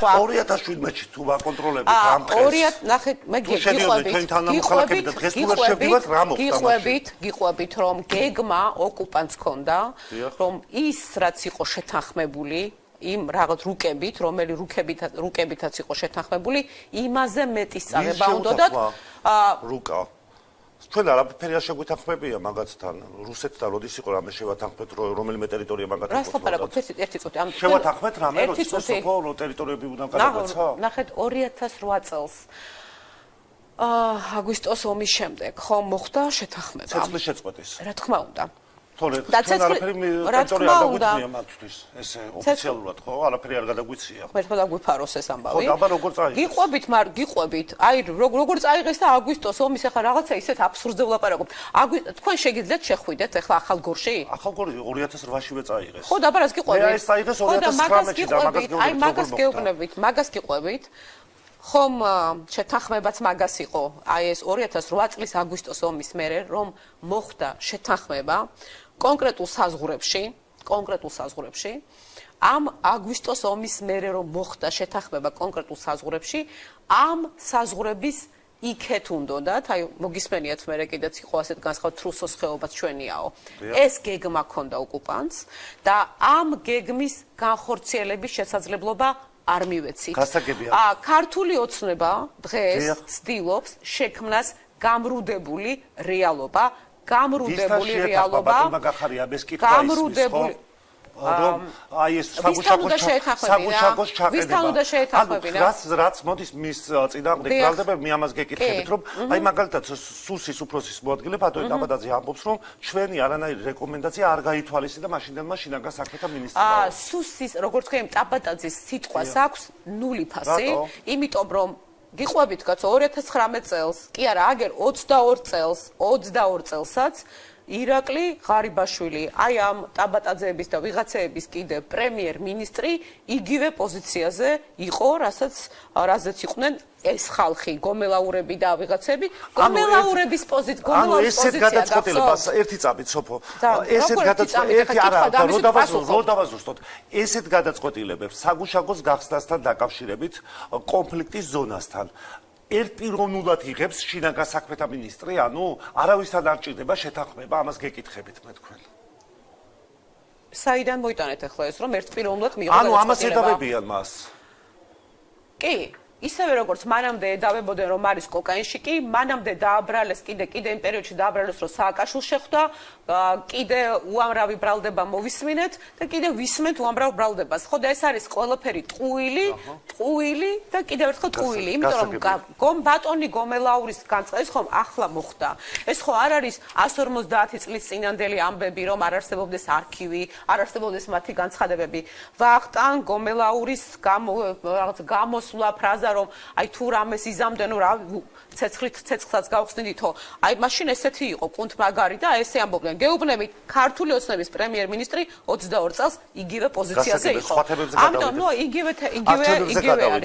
სხვა 2017-ში თუ ვაკონტროლებთ ამ დღეს ნახეთ მე გიყვებით რომ გეგმა ოკუპანტს ჰქონდა რომ ის რაც იყო შეთანხმებული იმ რაღაც რუკებით, რომელი რუკებითაც იყო შეთანხმებული, იმაზე მეტის წაღება უნდათ რუკა. ჩვენ არაფერი არ შეგვეთანხმებია მაგაცთან. რუსეთთან როდის იყო რამე შევათანხმეთ, რომელიმე ტერიტორია მაგათთან. რას ლაპარაკობთ? ერთი წუთი. ამ შევათანხმეთ რამე, როდის სოფო ტერიტორიები უნდა გადაგვეცა? ნახეთ 2008 წელს აგვისტოს ომის შემდეგ ხომ მოხდა შეთანხმება. ცეცხლის შეწყვეტის. რა თქმა უნდა. თორე ჩვენ არაფერი ტერიტორია არ გაგვიცნია მათთვის ესე ოფიციალურად ხო არაფერი არ გადაგვიცია ხო ერთხელ დაგვიფაროს ეს ამბავი ხო დაბა როგორ წაიღეს გიყვებით აი როგორ წაიღეს და აგვისტოს ომის ახლა რაღაცა ისეთ აბსურდზე ვლაპარაკობთ თქვენ შეგიძლიათ შეხვიდეთ ახლა ახალგორში 2008-ში წაიღეს ხო დაბა რას გიყვებით ეს წაიღეს 2019-ში და მაგას გიყვებით ხომ შეთანხმებაც მაგას იყო აი ეს 2008 წლის აგვისტოს ომის მერე რომ მოხდა შეთანხმება კონკრეტულ საზღვრებში ამ აგვისტოს ომის მერე რომ მოხდა შეთანხმება კონკრეტულ საზღვრებში ამ საზღვრების იქეთ უნდათ აი მოგისმენიათ მე კიდეც იყო ასეთ განსხვავებულ თრუსოს ხეობაც ჩვენიაო ეს გეგმა ქონდა ოკუპანტს და ამ გეგმის განხორციელების შესაძლებლობა არ მივეცით. ქართული ოცნება დღეს ცდილობს შექმნას გამრუდებული რეალობა, გამრუდებული რომ აი ეს საგუშაგოს ჩაყენება. რაც მოდის მის წინააღმდეგ ბრალდებები მე ამას გეკითხებით რომ აი მაგალითად სუსის უფროსის მოადგილე ბატონი დაბადაძე ამბობს რომ ჩვენი არანაირი რეკომენდაცია არ გაითვალისწინდა მაშინდელმა შინაგან საქმეთა მინისტრმა. სუსის როგორც თქვენ დაბადაძის სიტყვას აქვს ნული ფასი, იმიტომ რომ გიყვებით კაცო 2019 წელს, კი არა, აგერ 22 წელსაც ირაკლი ღარიბაშვილი, აი ამ ტაბატაძეების და ვიღაცეების კიდე პრემიერ-მინისტრი იგივე პოზიციაზე იყო, რაზეც იყვნენ ეს ხალხი, გომელაურები და ვიღაცები, გომელაურების პოზიცია, ესეთ გადაწყვეტილებას ერთი წამით სოფო. ესეთ გადაწყვეტილებებს ესეთ გადაწყვეტილებებს საგუშაგოს გახსნასთან დაკავშირებით კონფლიქტის ზონასთან ერთპიროვნულად იღებს შინაგან საქმეთა მინისტრი, ანუ არავისთან არ ჭირდება შეთანხმება, ამას გეკითხებით მე თქვენ. საიდან მოიტანეთ ახლა ეს რომ ერთპიროვნულად მიიღო ანუ ამას ედავებიან მას. კი, ისევე როგორც მანამდე ედავებოდნენ რომ არის კოკაინში კი, მანამდე დააბრალეს კიდე იმ პერიოდში დააბრალეს რომ სააკაშვილს შეხვდა, კიდე უამრავი ბრალდება მოვისმინეთ და კიდე ვისმენთ უამრავ ბრალდებას. ხო და ეს არის ყველაფერი ტყუილი და კიდევ ერთხელ ტყუილი, იმიტომ რომ ბატონი გომელაურის განწყობა ეს ხომ ახლა მოხდა. ეს ხო არ არის 150 წლის წინანდელი ამბები რომ არ არსებობდეს არქივი, არ არსებობდეს მათი განცხადებები. ვახტანგ გომელაურის რაღაც გამოსვლა ფრაზა რომ აი თუ რამეს იზამდნენ რა ცეცხლსაც გავხსნიდითო აი მაშინ ესეთი იყო კუნთმაგარი და ესე ამბობდნენ გეუბნებით ქართული ოცნების პრემიერ-მინისტრი 22 წელს იგივე პოზიციაზე იყო ამიტომ იგივე არის